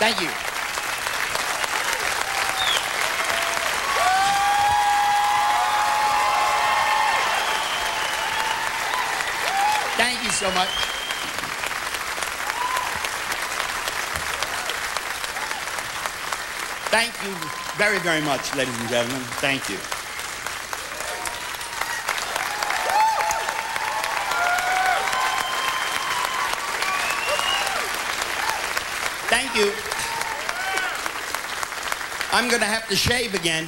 Thank you. Thank you so much. Thank you very, very much, ladies and gentlemen. Thank you. Thank you. I'm going to have to shave again.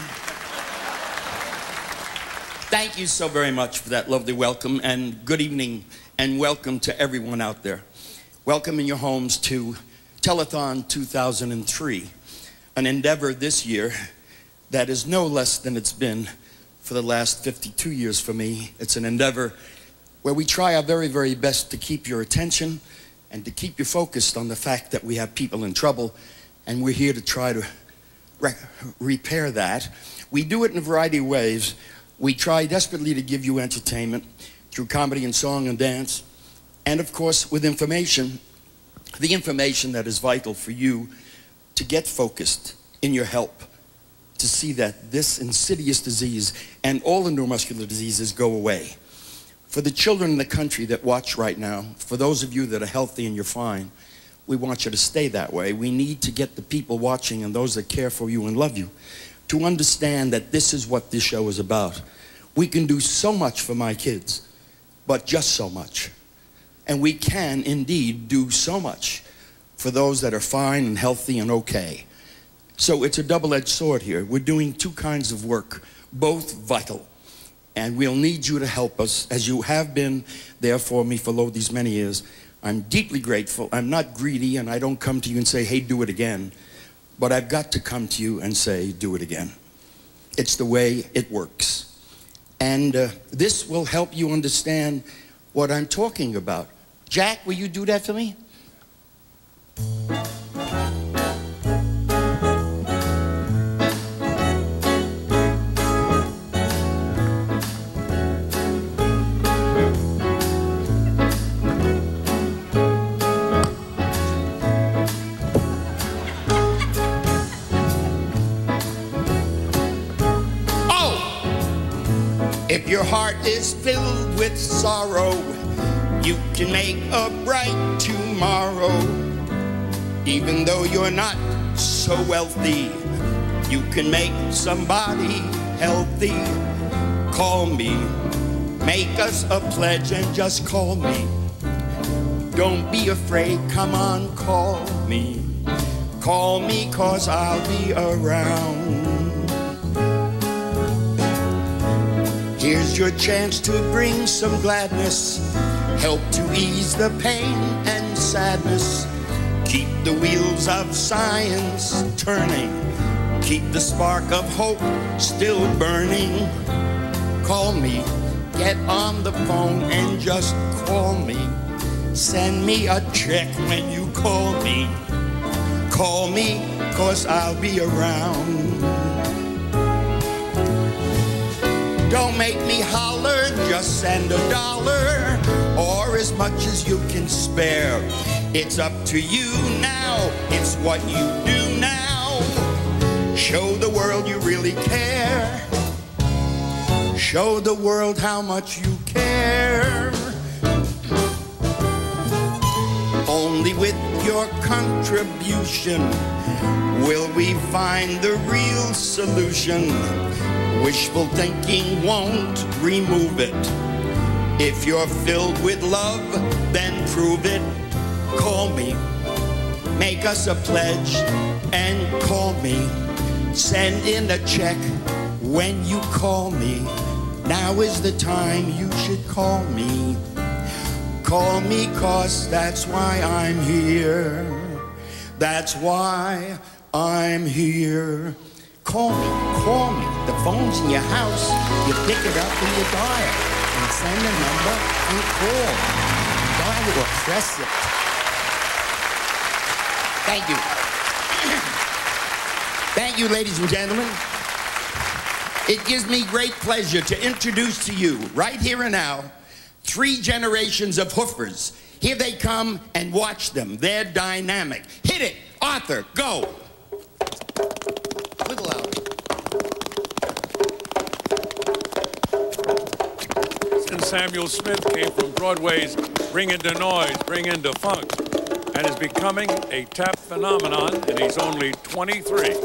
Thank you so very much for that lovely welcome, and good evening and welcome to everyone out there. Welcome in your homes to Telethon 2003, an endeavor this year that is no less than it's been for the last 52 years for me. It's an endeavor where we try our very, very best to keep your attention and to keep you focused on the fact that we have people in trouble, and we're here to try to repair that. We do it in a variety of ways. We try desperately to give you entertainment through comedy and song and dance, and of course with information, the information that is vital for you to get focused in your help to see that this insidious disease and all the neuromuscular diseases go away. For the children in the country that watch right now, for those of you that are healthy and you're fine, we want you to stay that way. We need to get the people watching and those that care for you and love you to understand that this is what this show is about. We can do so much for my kids, but just so much. And we can indeed do so much for those that are fine and healthy and okay. So it's a double-edged sword here. We're doing two kinds of work, both vital. And we'll need you to help us, as you have been there for me for these many years. I'm deeply grateful. I'm not greedy, and I don't come to you and say, hey, do it again. But I've got to come to you and say, do it again. It's the way it works. And this will help you understand what I'm talking about. Jack, will you do that for me? If your heart is filled with sorrow, you can make a bright tomorrow. Even though you're not so wealthy, you can make somebody healthy. Call me, make us a pledge and just call me. Don't be afraid, come on, call me. Call me, 'cause I'll be around. Here's your chance to bring some gladness, help to ease the pain and sadness. Keep the wheels of science turning, keep the spark of hope still burning. Call me, get on the phone and just call me. Send me a check when you call me. Call me, 'cause I'll be around. Don't make me holler, just send $1 or as much as you can spare. It's up to you now, it's what you do now. Show the world you really care. Show the world how much you care. Only with your contribution will we find the real solution. Wishful thinking won't remove it. If you're filled with love, then prove it. Call me, make us a pledge, and call me. Send in a check when you call me. Now is the time you should call me. Call me, 'cause that's why I'm here. That's why I'm here. Call me, call me. The phone's in your house. You pick it up and you dial. And send a number and call. Dial it or press it. Thank you. Thank you, ladies and gentlemen. It gives me great pleasure to introduce to you, right here and now, 3 generations of hoofers. Here they come, and watch them. They're dynamic. Hit it. Arthur, go. A little louder. Since Samuel Smith came from Broadway's Bring Into Noise, Bring Into Funk, and is becoming a tap phenomenon, and he's only 23.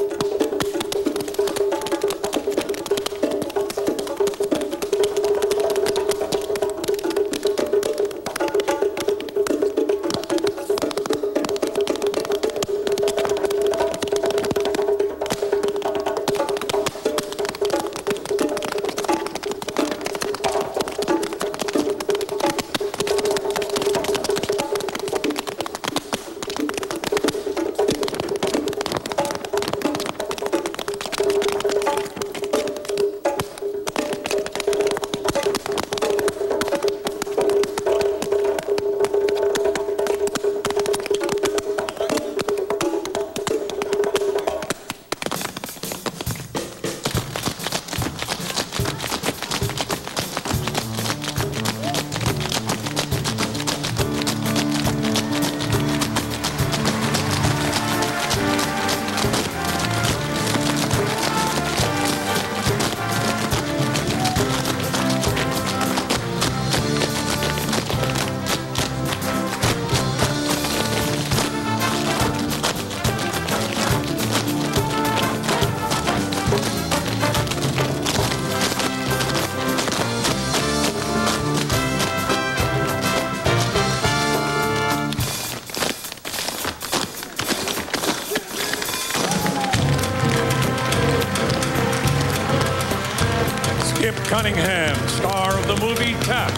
Cunningham, star of the movie Tap.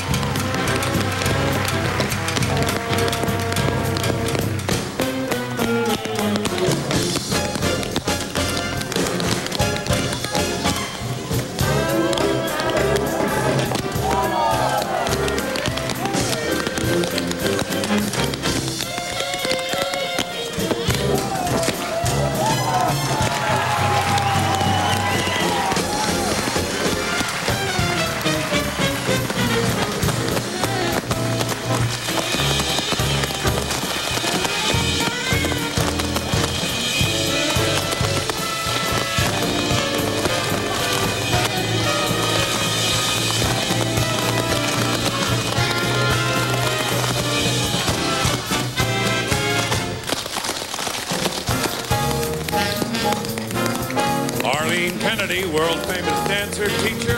World-famous dancer, teacher,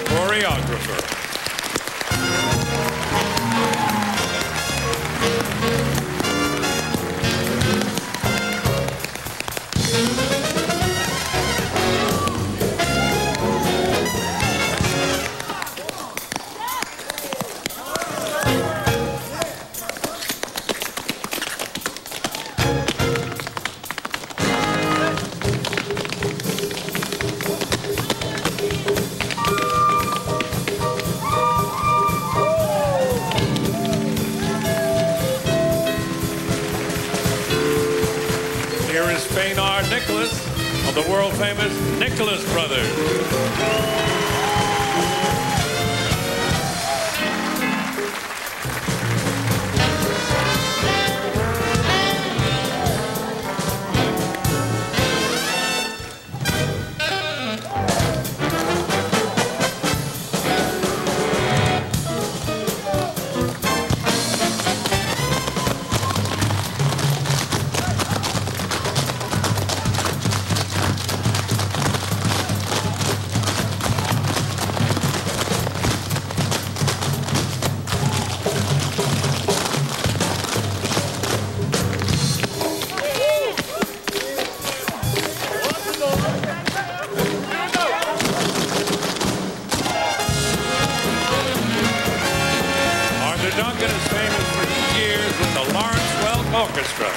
choreographer. Of the world-famous Nicholas Brothers. Orchestra.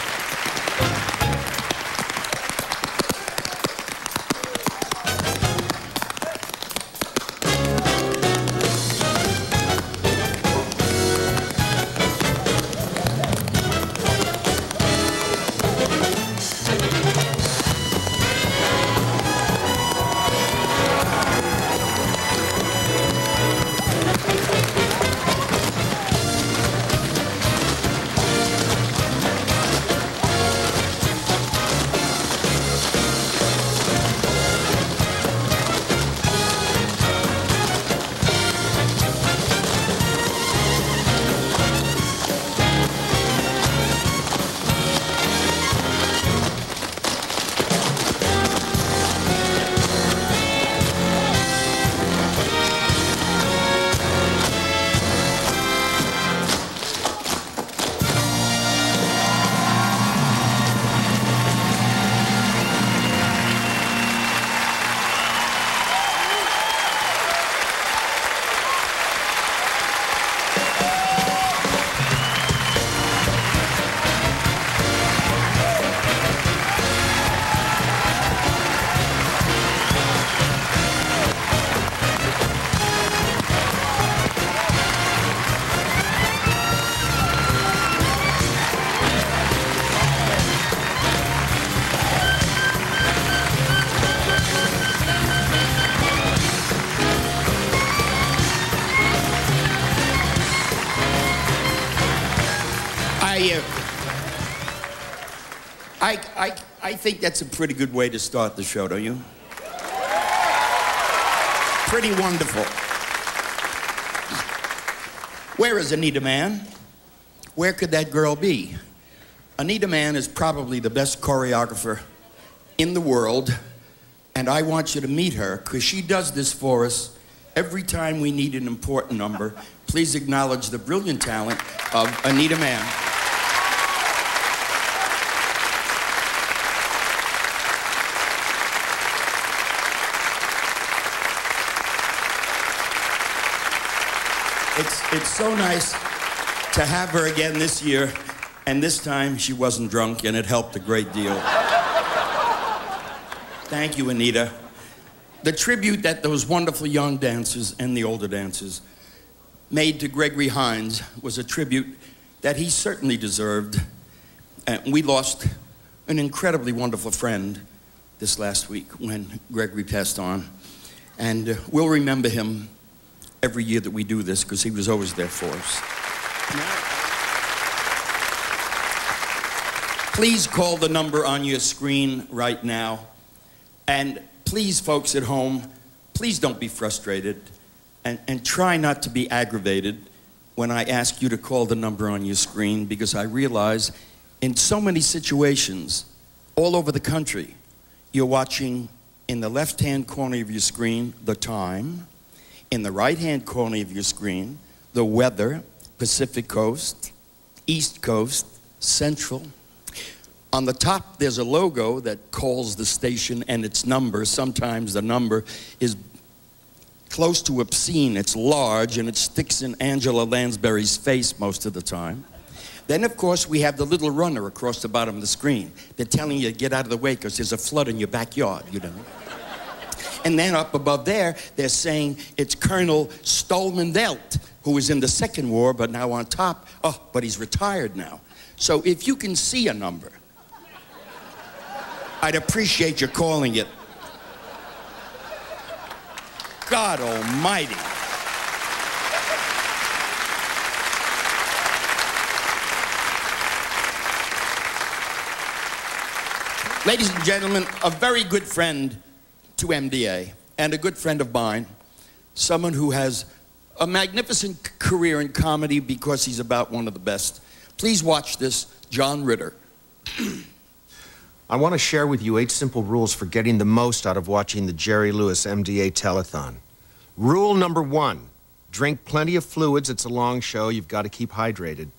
I think that's a pretty good way to start the show, don't you? Pretty wonderful. Where is Anita Mann? Where could that girl be? Anita Mann is probably the best choreographer in the world, and I want you to meet her because she does this for us every time we need an important number. Please acknowledge the brilliant talent of Anita Mann. It's so nice to have her again this year, and this time she wasn't drunk, and it helped a great deal. Thank you, Anita. The tribute that those wonderful young dancers and the older dancers made to Gregory Hines was a tribute that he certainly deserved. And we lost an incredibly wonderful friend this last week when Gregory passed on. And we'll remember him every year that we do this because he was always there for us. Please call the number on your screen right now. And please, folks at home, please don't be frustrated and try not to be aggravated when I ask you to call the number on your screen, because I realize in so many situations all over the country, you're watching in the left-hand corner of your screen the time, in the right-hand corner of your screen the weather, Pacific Coast, East Coast, Central. On the top, there's a logo that calls the station and its number. Sometimes the number is close to obscene. It's large, and it sticks in Angela Lansbury's face most of the time. Then, of course, we have the little runner across the bottom of the screen. They're telling you to get out of the way because there's a flood in your backyard, you know. And then up above there, they're saying it's Colonel Stolman-Delt, who was in the Second War, but now on top. Oh, but he's retired now. So if you can see a number, I'd appreciate you calling it. God almighty. Ladies and gentlemen, a very good friend to MDA and a good friend of mine, someone who has a magnificent career in comedy because he's about one of the best. Please watch this, John Ritter. I want to share with you 8 simple rules for getting the most out of watching the Jerry Lewis MDA Telethon. Rule number 1, drink plenty of fluids. It's a long show. You've got to keep hydrated.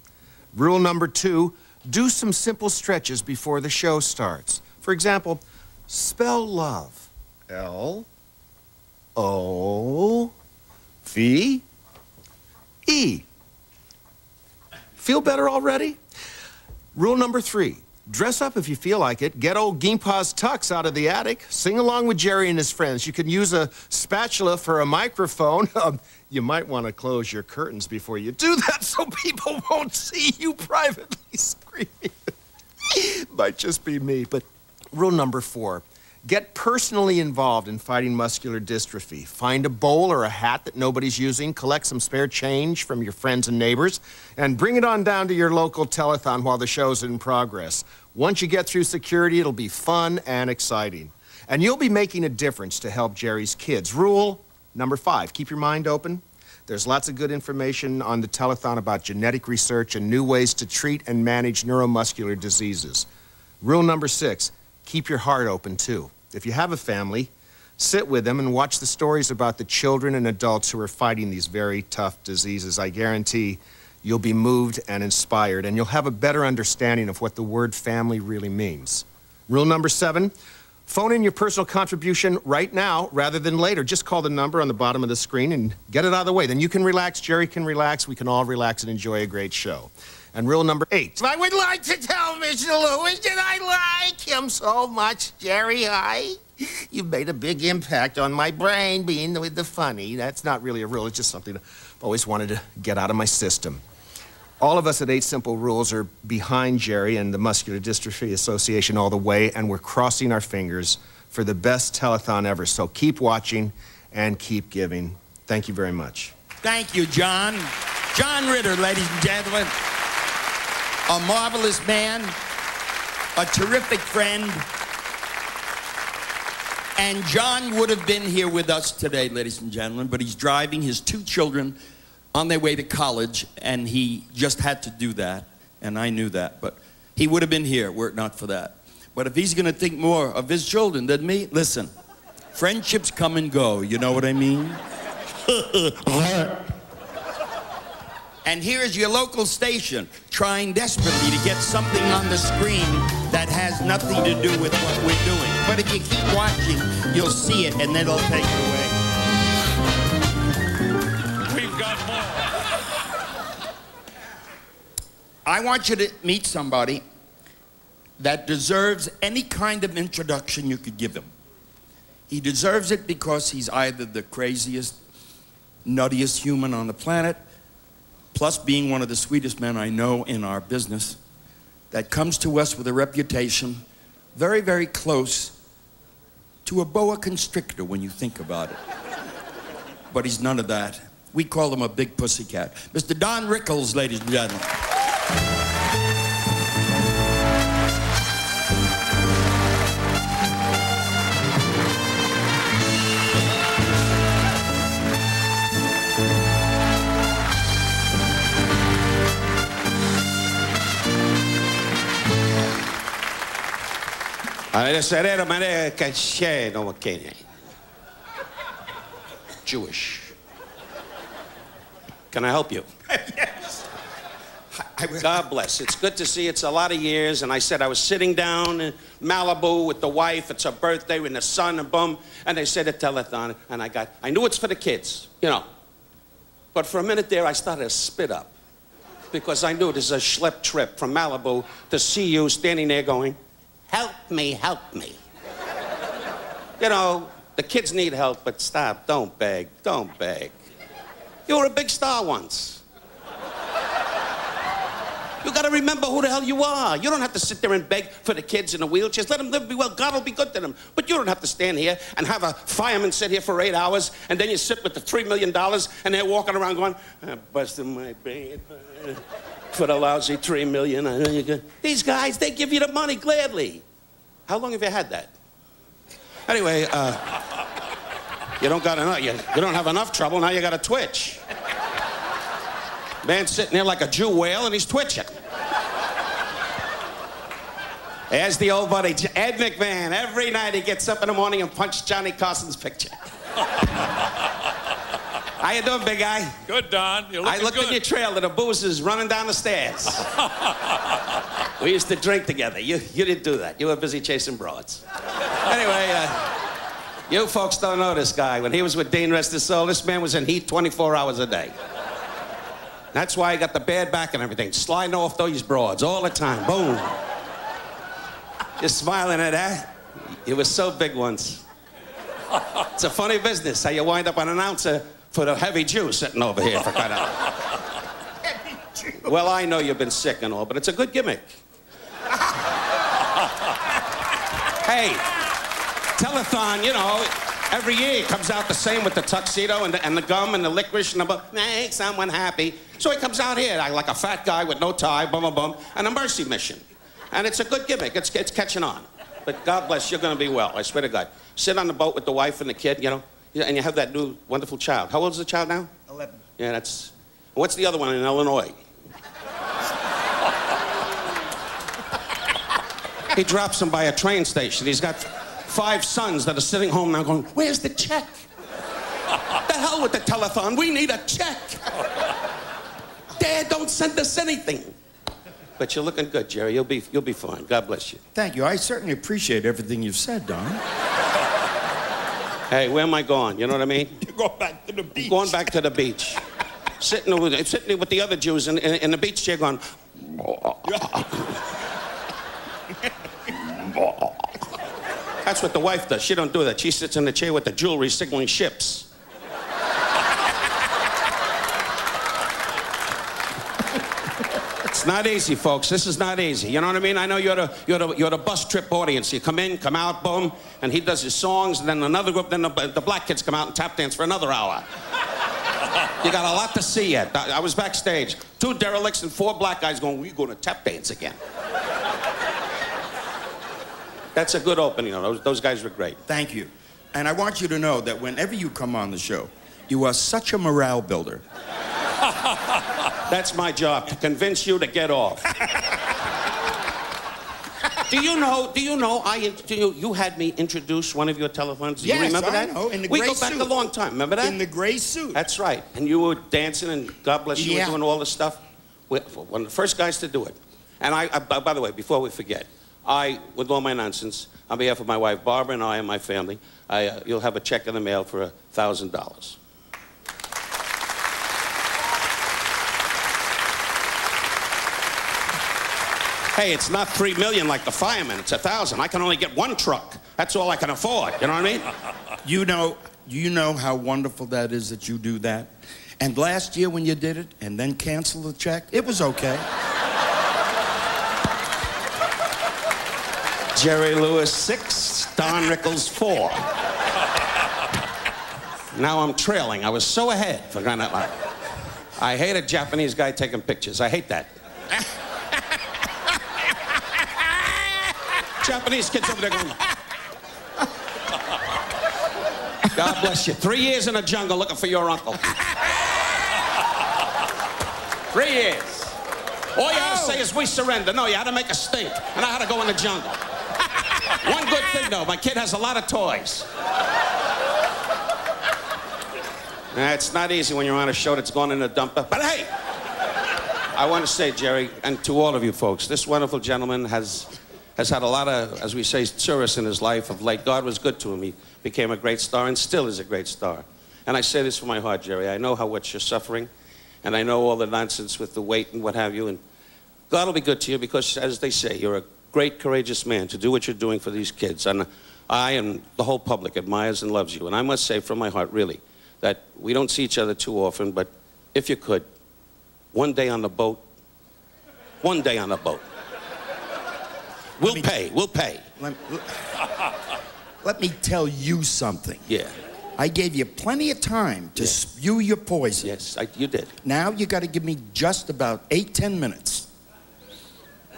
Rule number 2, do some simple stretches before the show starts. For example, spell love. L-O-V-E. Feel better already? Rule number 3, dress up if you feel like it. Get old Gimpa's tux out of the attic. Sing along with Jerry and his friends. You can use a spatula for a microphone. You might want to close your curtains before you do that so people won't see you privately screaming. Might just be me, but rule number 4, get personally involved in fighting muscular dystrophy. Find a bowl or a hat that nobody's using, collect some spare change from your friends and neighbors, and bring it on down to your local telethon while the show's in progress. Once you get through security, it'll be fun and exciting. And you'll be making a difference to help Jerry's kids. Rule number 5, keep your mind open. There's lots of good information on the telethon about genetic research and new ways to treat and manage neuromuscular diseases. Rule number 6, keep your heart open, too. If you have a family, sit with them and watch the stories about the children and adults who are fighting these very tough diseases. I guarantee you'll be moved and inspired, and you'll have a better understanding of what the word family really means. Rule number 7, phone in your personal contribution right now rather than later. Just call the number on the bottom of the screen and get it out of the way. Then you can relax, Jerry can relax, we can all relax and enjoy a great show. And rule number 8. I would like to tell Mr. Lewis that I like him so much, Jerry. You've made a big impact on my brain being with the funny. That's not really a rule. It's just something I've always wanted to get out of my system. All of us at 8 Simple Rules are behind Jerry and the Muscular Dystrophy Association all the way, and we're crossing our fingers for the best telethon ever. So keep watching and keep giving. Thank you very much. Thank you, John. John Ritter, ladies and gentlemen. a marvelous man, a terrific friend. And John would have been here with us today, ladies and gentlemen, but he's driving his 2 children on their way to college, and he just had to do that, and I knew that, but he would have been here were it not for that. But if he's going to think more of his children than me, listen, friendships come and go, you know what I mean? And here's your local station trying desperately to get something on the screen that has nothing to do with what we're doing. But if you keep watching, you'll see it, and then it'll take it away. We've got more. I want you to meet somebody that deserves any kind of introduction you could give him. He deserves it because he's either the craziest, nuttiest human on the planet, plus being one of the sweetest men I know in our business, that comes to us with a reputation very, very close to a boa constrictor when you think about it. But he's none of that. We call him a big pussycat. Mr. Don Rickles, ladies and gentlemen. Jewish. Can I help you? Yes. God bless. It's good to see you. It's a lot of years. And I said I was sitting down in Malibu with the wife. It's her birthday in the sun and boom. And they said a telethon. And I knew it's for the kids, you know. But for a minute there, I started to spit up. Because I knew this is a schlep trip from Malibu to see you standing there going, help me, help me. You know, the kids need help, but stop. Don't beg. Don't beg. You were a big star once. You got to remember who the hell you are. You don't have to sit there and beg for the kids in the wheelchairs. Let them live and be well. God will be good to them. But you don't have to stand here and have a fireman sit here for 8 hours, and then you sit with the $3 million, and they're walking around going, I busted my brain for the lousy $3 million. These guys, they give you the money gladly. How long have you had that? Anyway, you don't got enough. You don't have enough trouble. Now you got to twitch. Man's sitting there like a Jew whale, and he's twitching. There's the old buddy, Ed McMahon. Every night he gets up in the morning and punches Johnny Carson's picture. How you doing, big guy? Good, Don. You're looking I looked good. in your trailer. The booze is running down the stairs. We used to drink together. You didn't do that. You were busy chasing broads. Anyway, you folks don't know this guy. When he was with Dean, rest his soul, this man was in heat 24 hours a day. That's why he got the bad back and everything. Sliding off those broads all the time. Boom. Just smiling at that. He was so big once. It's a funny business how you wind up an announcer for the heavy Jew sitting over here for crying out loud. Well, I know you've been sick and all, but it's a good gimmick. Hey, Telethon, you know, every year it comes out the same with the tuxedo and the gum and the licorice and the make someone happy. So he comes out here like a fat guy with no tie, bum, bum, bum, and a mercy mission. And it's a good gimmick. It's catching on. But God bless, you're going to be well, I swear to God. Sit on the boat with the wife and the kid, you know, and you have that new wonderful child. How old is the child now? 11. Yeah, that's... What's the other one in Illinois? He drops him by a train station. He's got 5 sons that are sitting home now going, where's the check? The hell with the telethon. We need a check. Dad, don't send us anything. But you're looking good, Jerry. You'll be fine. God bless you. Thank you. I certainly appreciate everything you've said, Don. Hey, where am I going? You know what I mean? You're going back to the beach. I'm going back to the beach. Sitting with the other Jews in the beach chair going... That's what the wife does. She don't do that. She sits in the chair with the jewelry signaling ships. It's not easy, folks. This is not easy. You know what I mean? I know you're the bus trip audience. You come in, come out, boom, and he does his songs, and then another group, then the black kids come out and tap dance for another hour. You got a lot to see yet. I was backstage. 2 derelicts and 4 black guys going, we're going to tap dance again. That's a good opening. Those guys were great. Thank you. And I want you to know that whenever you come on the show, you are such a morale builder. That's my job, to convince you to get off. Do you know, you had me introduce one of your telethons? Do you remember that? I know, in the we gray go back suit. a long time, remember that? In the gray suit. That's right. And you were dancing, and God bless you, Yeah. were doing all this stuff. We're one of the first guys to do it. And by the way, before we forget, with all my nonsense, on behalf of my wife Barbara and I and my family, you'll have a check in the mail for $1,000. Hey, it's not $3 million like the firemen. It's $1,000. I can only get 1 truck. That's all I can afford. You know what I mean? You know how wonderful that is that you do that? And last year when you did it and then canceled the check, it was okay. Jerry Lewis 6, Don Rickles 4. Now I'm trailing. I was so ahead for crying out loud. I hate a Japanese guy taking pictures. I hate that. Japanese kids over there going. God bless you. 3 years in a jungle looking for your uncle. 3 years. All you had to say is, we surrender. No, you had to make a stink. And I had to go in the jungle. One good thing, though, my kid has a lot of toys. It's not easy when you're on a show that's going in a dumper. But hey, I want to say, Jerry, and to all of you folks, this wonderful gentleman has had a lot of, as we say, tourists in his life of late. God was good to him. He became a great star and still is a great star. And I say this from my heart, Jerry. I know how much you're suffering, and I know all the nonsense with the weight and what have you. And God will be good to you because, as they say, you're a great, courageous man to do what you're doing for these kids. And I and the whole public admires and loves you. And I must say from my heart, really, that we don't see each other too often, but if you could, one day on the boat, we'll pay. Let me tell you something. Yeah. I gave you plenty of time to spew your poison. Yes, you did. Now you got to give me just about 8-10 minutes.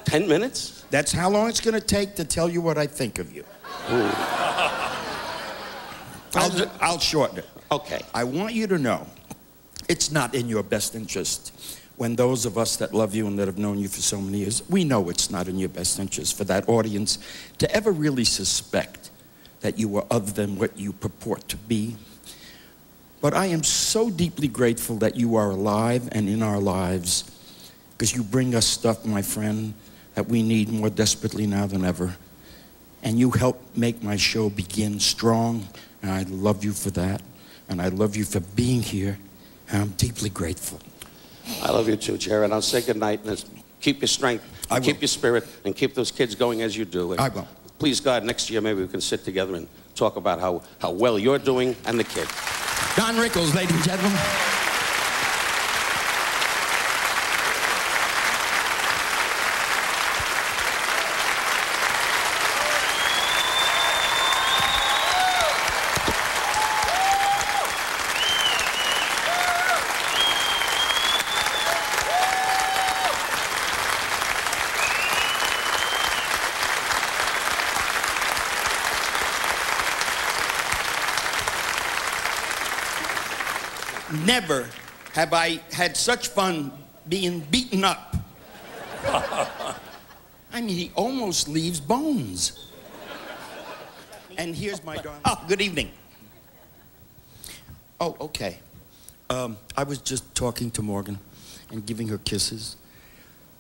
10 minutes? That's how long it's going to take to tell you what I think of you. I'll shorten it. Okay. I want you to know it's not in your best interest. When those of us that love you and that have known you for so many years, we know it's not in your best interest for that audience to ever really suspect that you are other than what you purport to be. But I am so deeply grateful that you are alive and in our lives, because you bring us stuff, my friend, that we need more desperately now than ever. And you help make my show begin strong, and I love you for that. And I love you for being here, and I'm deeply grateful. I love you too, Jared. I'll say good night and keep your strength, keep your spirit, and keep those kids going as you do. And I will. Please, God, next year maybe we can sit together and talk about how well you're doing and the kid. Don Rickles, ladies and gentlemen. Never have I had such fun being beaten up. I mean, he almost leaves bones. And here's my darling. Oh, good evening. Oh, okay. I was just talking to Morgan and giving her kisses.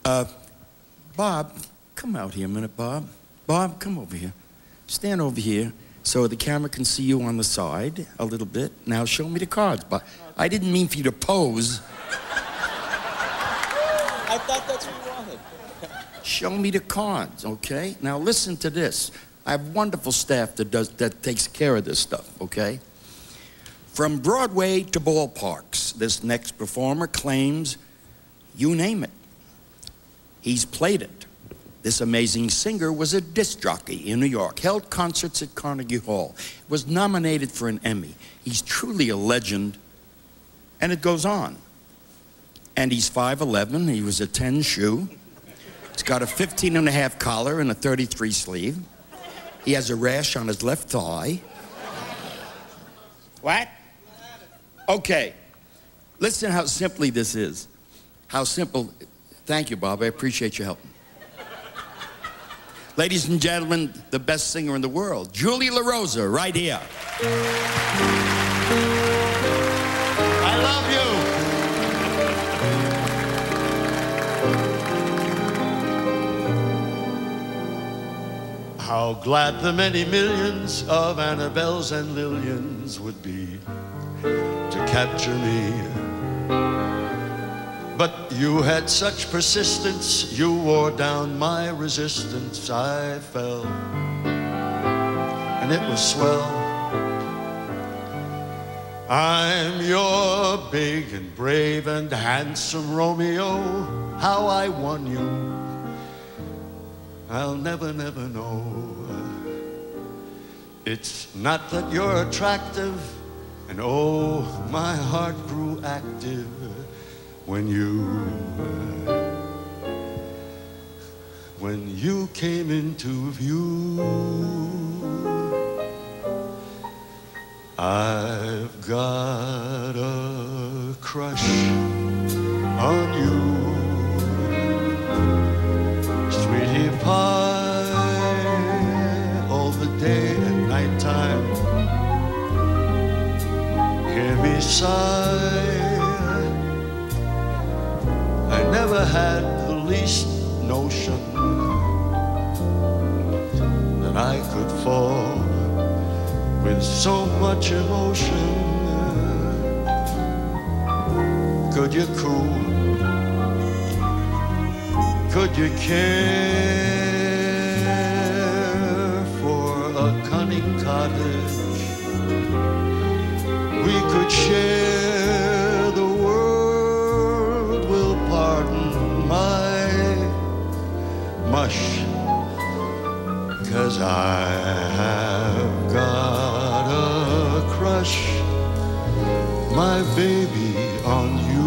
Bob, come out here a minute, Bob. Bob, come over here. Stand over here so the camera can see you on the side a little bit. Now show me the cards, Bob. I didn't mean for you to pose. I thought that's what you wanted. Show me the cards, okay? Now listen to this. I have wonderful staff that takes care of this stuff, okay? From Broadway to ballparks, this next performer claims, you name it. He's played it. This amazing singer was a disc jockey in New York, held concerts at Carnegie Hall, was nominated for an Emmy. He's truly a legend. And it goes on. And he's 5'11", he was a 10 shoe. He's got a 15.5 collar and a 33 sleeve. He has a rash on his left thigh. What? Okay. Listen how simply this is. How simple. Thank you, Bob. I appreciate your help. Ladies and gentlemen, the best singer in the world, Julius LaRosa, right here. I love you. How glad the many millions of Annabelles and Lillians would be to capture me. But you had such persistence, you wore down my resistance. I fell, and it was swell. I'm your big and brave and handsome Romeo. How I won you, I'll never, never know. It's not that you're attractive, and oh, my heart grew active when you came into view. I've got a crush on you, sweetie pie, all the day and nighttime. Hear me sigh. I never had the least notion that I could fall with so much emotion. Could you cool? Could you care for a cunning cottage? We could share the world. Will pardon my mush, 'cause I have got a crush, my baby, on you.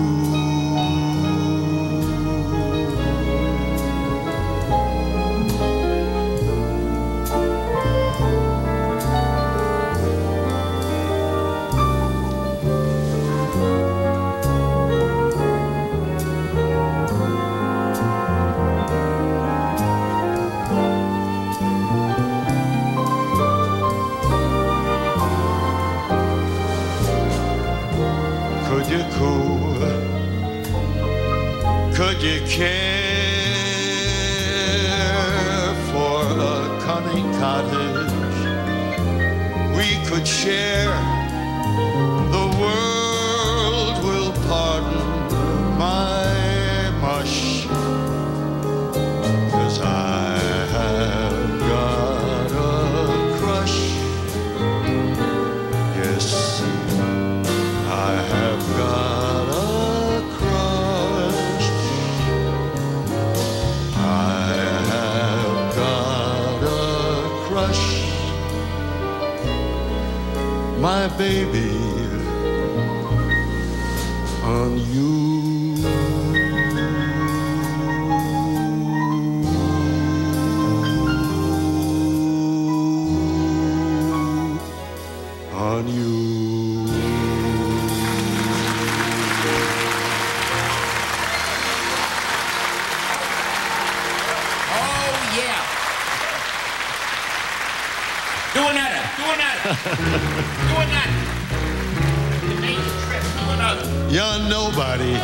Could you care for a cunning cottage? We could share the world. Will pardon my mush, 'cause I have got a crush. Yes, I have got a crush. I have got a crush, my baby, on you. On you. Do another. You made the trip. Do another. You're nobody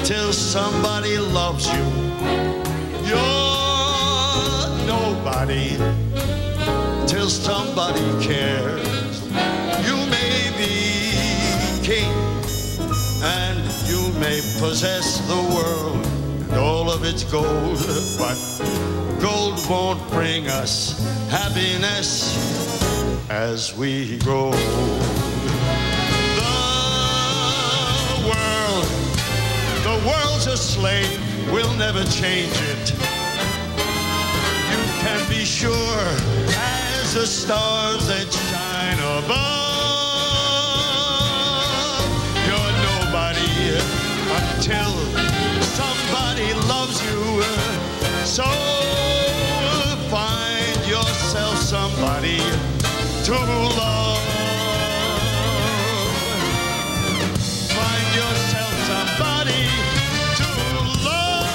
till somebody loves you. You're nobody till somebody cares. You may be king and you may possess the world and all of its gold, but gold won't bring us happiness as we grow. The world's a slave, we'll never change it. You can be sure as the stars that shine above. You're nobody till somebody loves you. So find yourself somebody to love. Find yourself somebody to love.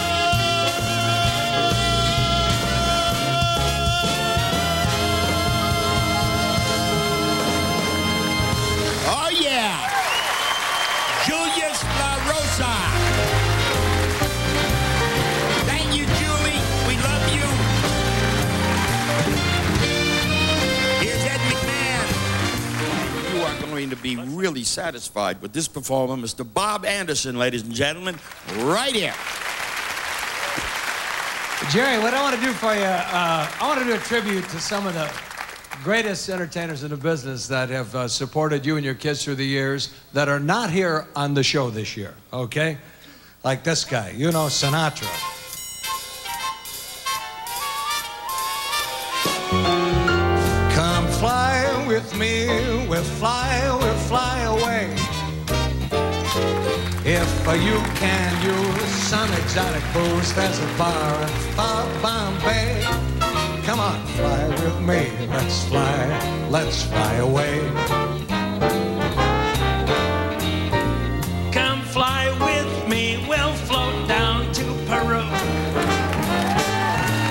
Oh, yeah. Julius LaRosa. Thank you, Julie. We love you. Here's Ed McMahon. You are going to be really satisfied with this performer, Mr. Bob Anderson, ladies and gentlemen, right here. Jerry, what I want to do for you, I want to do a tribute to some of the greatest entertainers in the business that have supported you and your kids through the years that are not here on the show this year, okay? Like this guy, you know, Sinatra. Come fly with me, we'll fly away. If you can use some exotic booze, there's a bar in far Bombay. Come on, fly with me, let's fly away. Come fly with me, we'll float down to Peru.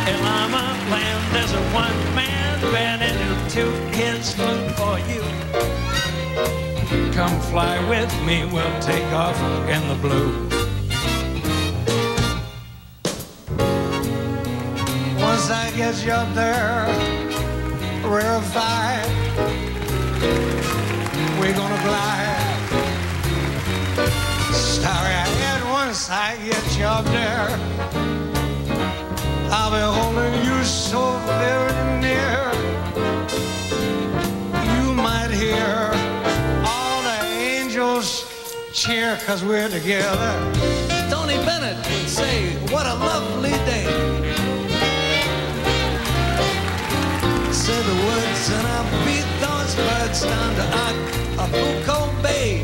El Llama land, there's a one-man band and he'll toot his flute for you. Come fly with me, we'll take off in the blue. Once I get you up there, rarefied, we're gonna glide. Starry-eyed, once I get you up there, I'll be holding you so very near. You might hear all the angels cheer 'cause we're together. Tony Bennett would say, what a lovely day. Say the words and I'll beat those birds down to Acapulco Bay.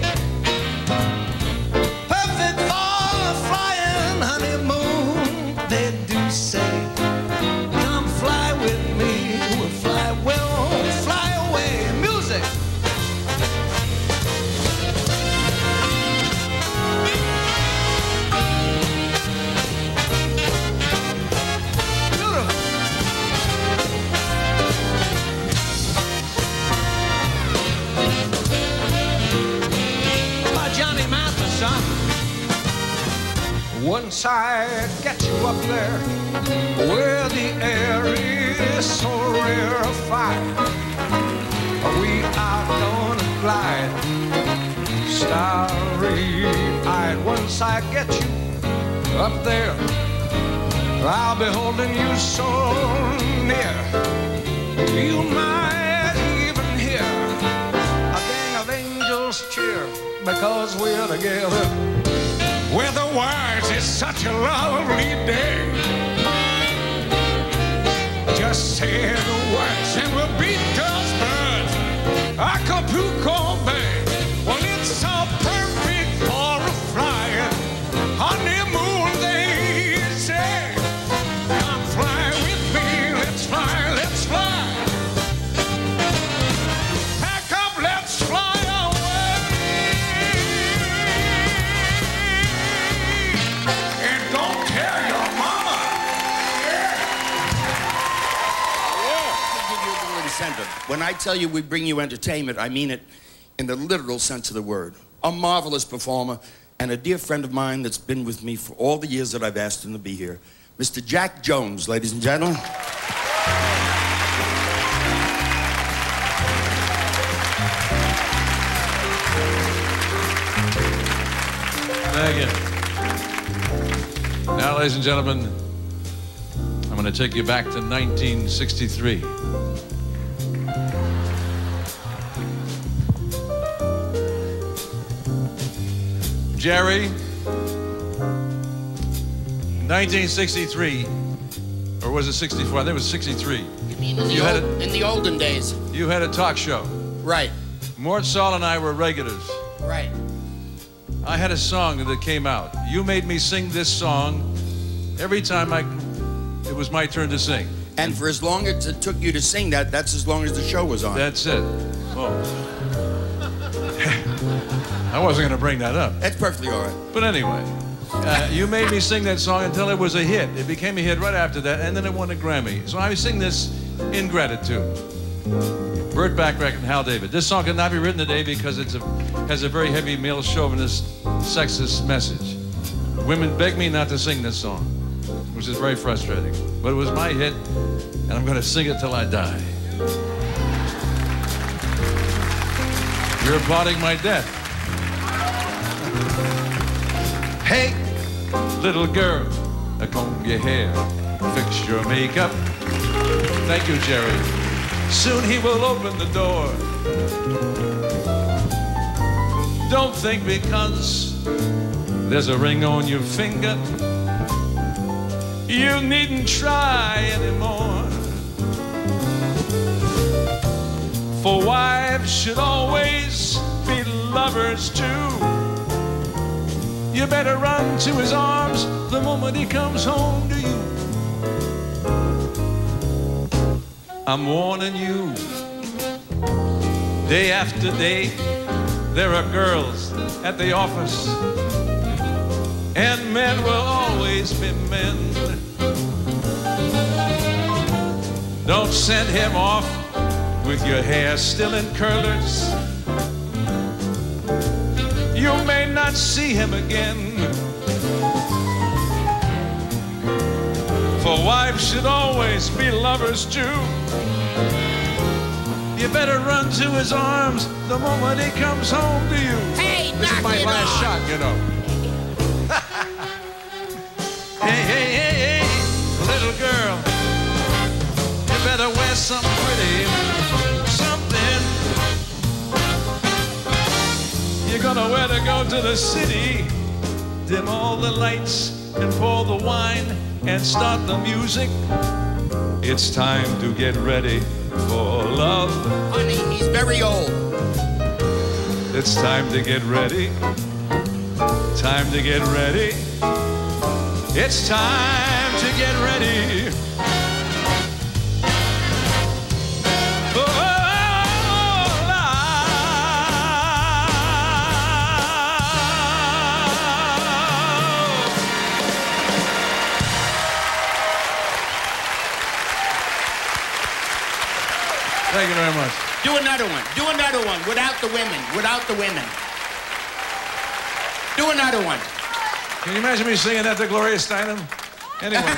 Perfect for a flying honeymoon, they do say. Come fly with me, we'll fly away. Music. Once I get you up there, where the air is so rarefied, we are gonna glide, starry-eyed. Once I get you up there, I'll be holding you so near. You might even hear a gang of angels cheer because we're together. Weather-wise, it's such a lovely day. Just say the words and we'll beat those birds. Acapulco Bay. Well, it's so perfect for a flying honeymoon, they say. Come fly with me, let's fly, let's fly. Pack up, let's fly away. And don't tell your mama. When I tell you we bring you entertainment, I mean it in the literal sense of the word. A marvelous performer and a dear friend of mine that's been with me for all the years that I've asked him to be here, Mr. Jack Jones, ladies and gentlemen. Thank you. Now, ladies and gentlemen, I'm going to take you back to 1963. Jerry, 1963, or was it 64? I think it was 63. You mean in the olden days? You had a talk show. Right. Mort Saul and I were regulars. Right. I had a song that came out. You made me sing this song every time it was my turn to sing. And for as long as it took you to sing that, that's as long as the show was on. That's it. Oh. I wasn't going to bring that up. That's perfectly all right. But anyway, you made me sing that song until it was a hit. It became a hit right after that, and then it won a Grammy. So I sing this in gratitude. Burt Bacharach and Hal David. This song could not be written today because it has a very heavy male chauvinist, sexist message. Women beg me not to sing this song, which is very frustrating. But it was my hit, and I'm going to sing it till I die. You're applauding my death. Hey, little girl, comb your hair, fix your makeup. Thank you, Jerry. Soon he will open the door. Don't think because there's a ring on your finger, you needn't try anymore. For wives should always be lovers too. You better run to his arms the moment he comes home to you. I'm warning you, day after day, there are girls at the office, and men will always be men. Don't send him off with your hair still in curlers. You may not see him again. For wives should always be lovers too. You better run to his arms the moment he comes home to you. Hey, this is my last shot, you know. Hey, hey, hey, hey, little girl, you better wear something pretty, something you're gonna wear to go to the city. Dim all the lights and pour the wine and start the music. It's time to get ready for love. Honey, he's very old. It's time to get ready. Time to get ready. It's time to get ready. Thank you very much. Do another one. Do another one without the women. Without the women. Do another one. Can you imagine me singing that to Gloria Steinem? Anyway.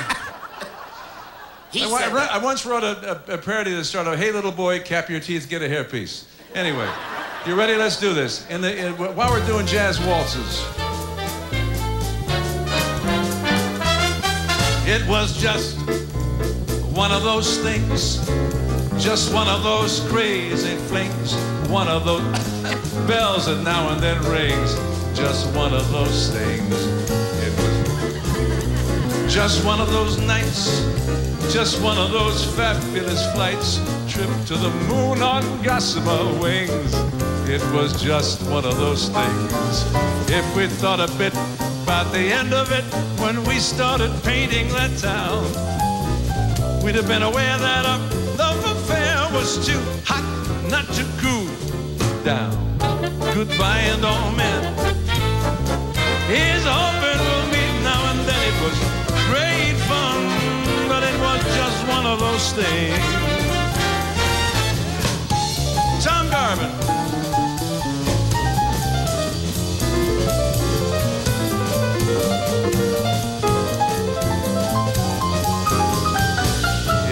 I once wrote a parody that started, "Hey little boy, cap your teeth, get a hairpiece." Anyway, you ready? Let's do this. While we're doing jazz waltzes. It was just one of those things. Just one of those crazy flings, one of those bells that now and then rings. Just one of those things. It was just one of those nights, just one of those fabulous flights, trip to the moon on gossamer wings. It was just one of those things. If we thought a bit about the end of it when we started painting that town, we'd have been aware that our love affair was too hot not to cool down. Goodbye and all men. Here's hoping we'll meet now and then. It was great fun, but it was just one of those things. Tom Garvin.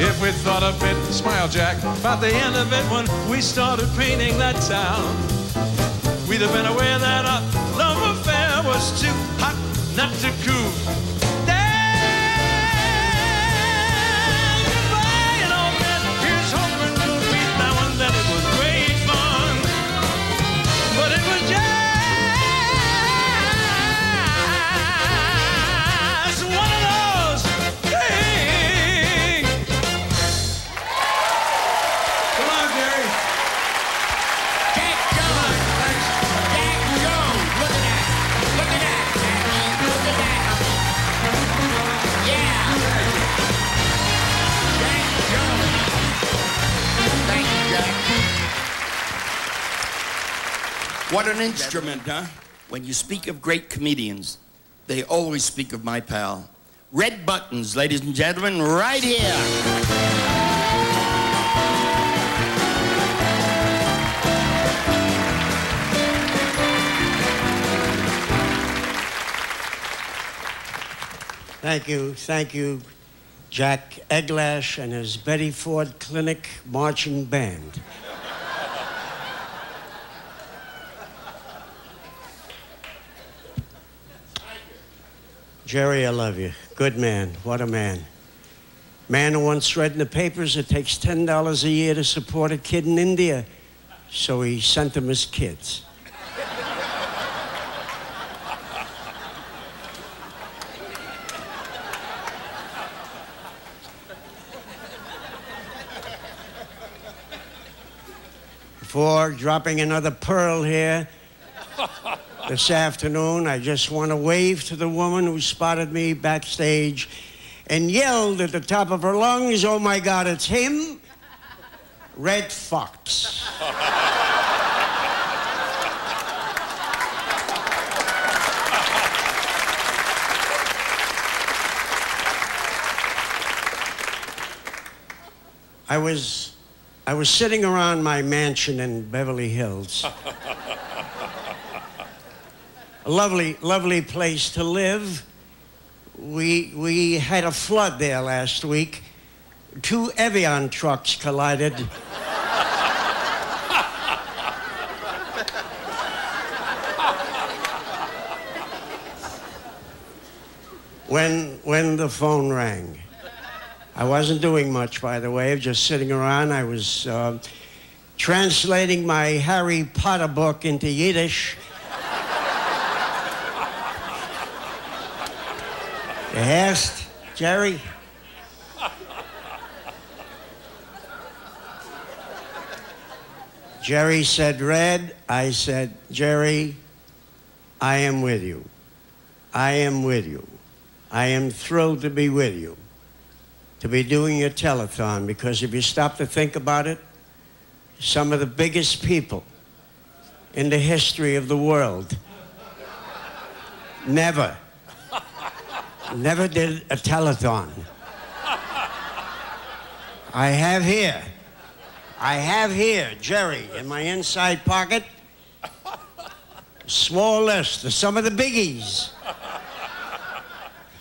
If we thought a bit, smile Jack, about the end of it when we started painting that town, we'd have been aware that our love affair was too hot not to cool down. Goodbye and all men, here's hoping we'll meet now and then. It was great fun, but it was just one of those things. Come on, Jerry. Jack Jones. Jack Jones. Look at that. What an instrument, huh? When you speak of great comedians, they always speak of my pal. Red Buttons, ladies and gentlemen, right here. Thank you, Jack Eglash and his Betty Ford Clinic Marching Band. Jerry, I love you. Good man. What a man. Man who once read in the papers it takes $10 a year to support a kid in India, so he sent him his kids. Before dropping another pearl here this afternoon, I just want to wave to the woman who spotted me backstage and yelled at the top of her lungs, "Oh my God, it's him, Red Fox." I was sitting around my mansion in Beverly Hills. A lovely place to live. We had a flood there last week. 2 Evian trucks collided. When the phone rang. I wasn't doing much, by the way, just sitting around. I was translating my Harry Potter book into Yiddish. You asked, Jerry? Jerry said, "Red." I said, "Jerry, I am with you. I am with you. I am thrilled to be with you, to be doing your telethon, because if you stop to think about it, some of the biggest people in the history of the world never did a telethon. I have here, Jerry, in my inside pocket, a small list of some of the biggies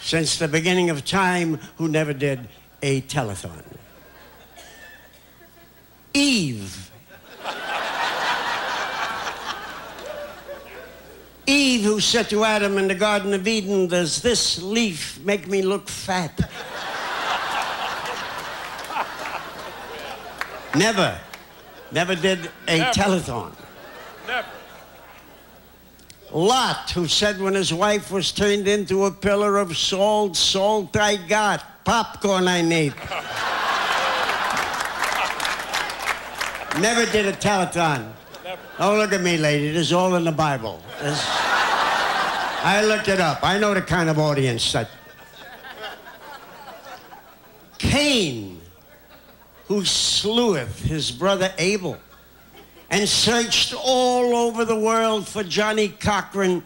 since the beginning of time who never did a telethon. Eve. Eve, who said to Adam in the Garden of Eden, "Does this leaf make me look fat?" Never did a telethon. Never. Lot, who said when his wife was turned into a pillar of salt, "Salt I got, popcorn I need." Never did a telethon. Never. Oh, look at me, lady. This is all in the Bible. I looked it up. I know the kind of audience that... Cain, who sleweth his brother Abel and searched all over the world for Johnny Cochran.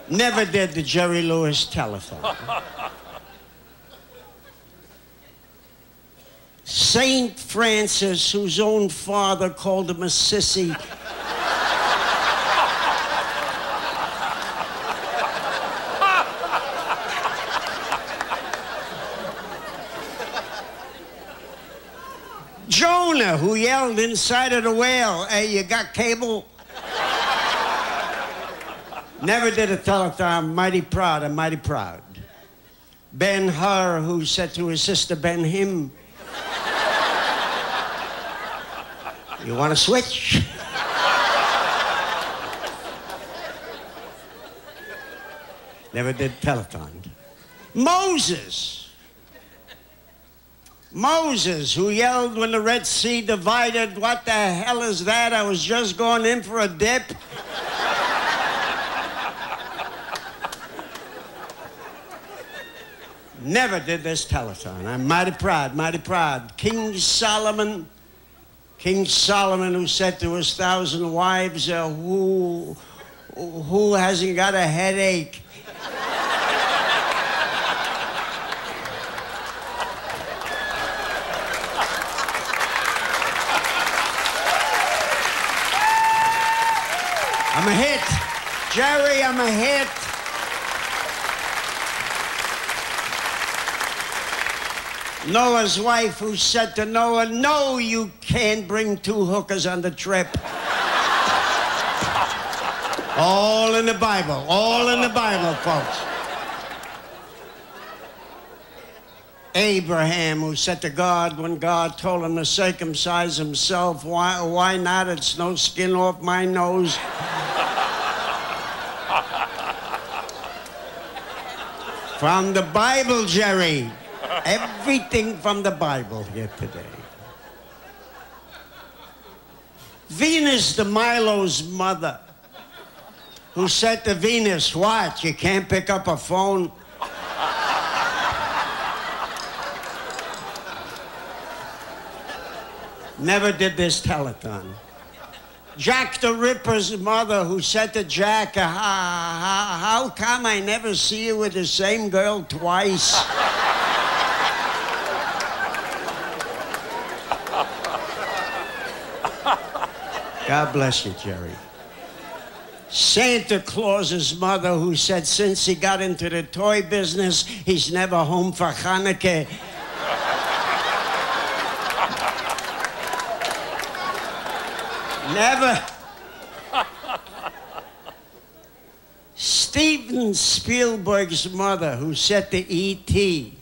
Never did the Jerry Lewis telethon. Saint Francis, whose own father called him a sissy. Jonah, who yelled inside of the whale, "Hey, you got cable?" Never did a telethon. I'm mighty proud. I'm mighty proud. Ben-Hur, who said to his sister Ben-Him, "You want to switch?" Never did telethon. Moses, who yelled when the Red Sea divided, "What the hell is that? I was just going in for a dip." never did this telethon. I'm mighty proud, mighty proud. King Solomon, who said to his 1,000 wives, who hasn't got a headache? I'm a hit. Jerry, I'm a hit. Noah's wife who said to Noah, no, you can't bring 2 hookers on the trip. All in the Bible. All in the Bible, folks. Abraham, who said to God when God told him to circumcise himself, why not? It's no skin off my nose. From the Bible, Jerry. Everything from the Bible here today. Venus de Milo's mother, who said to Venus, what, you can't pick up a phone? Never did this telethon. Jack the Ripper's mother, who said to Jack, how come I never see you with the same girl twice? God bless you, Jerry. Santa Claus's mother, who said since he got into the toy business, he's never home for Hanukkah. Never. Steven Spielberg's mother, who said to E.T.,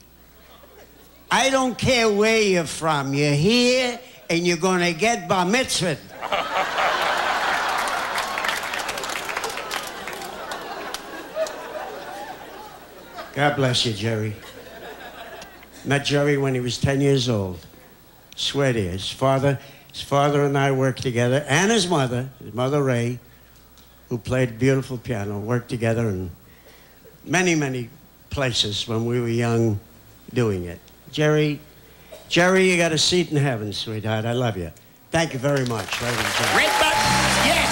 I don't care where you're from, you're here and you're gonna get bar mitzvahed. God bless you, Jerry. Met Jerry when he was 10 years old. Swear to you, his father and I worked together, and his mother Ray, who played beautiful piano, worked together in many, many places when we were young doing it. Jerry, you got a seat in heaven, sweetheart. I love you. Thank you very much. Red button, yes!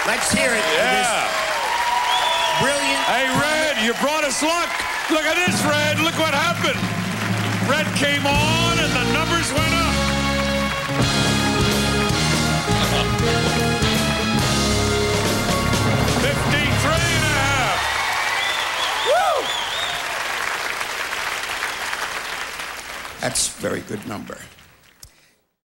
Let's hear it. Yeah. Brilliant. Hey, Red, you brought us luck. Look at this, Red. Look what happened. Red came on and the numbers went up. $53.5. Woo! That's a very good number.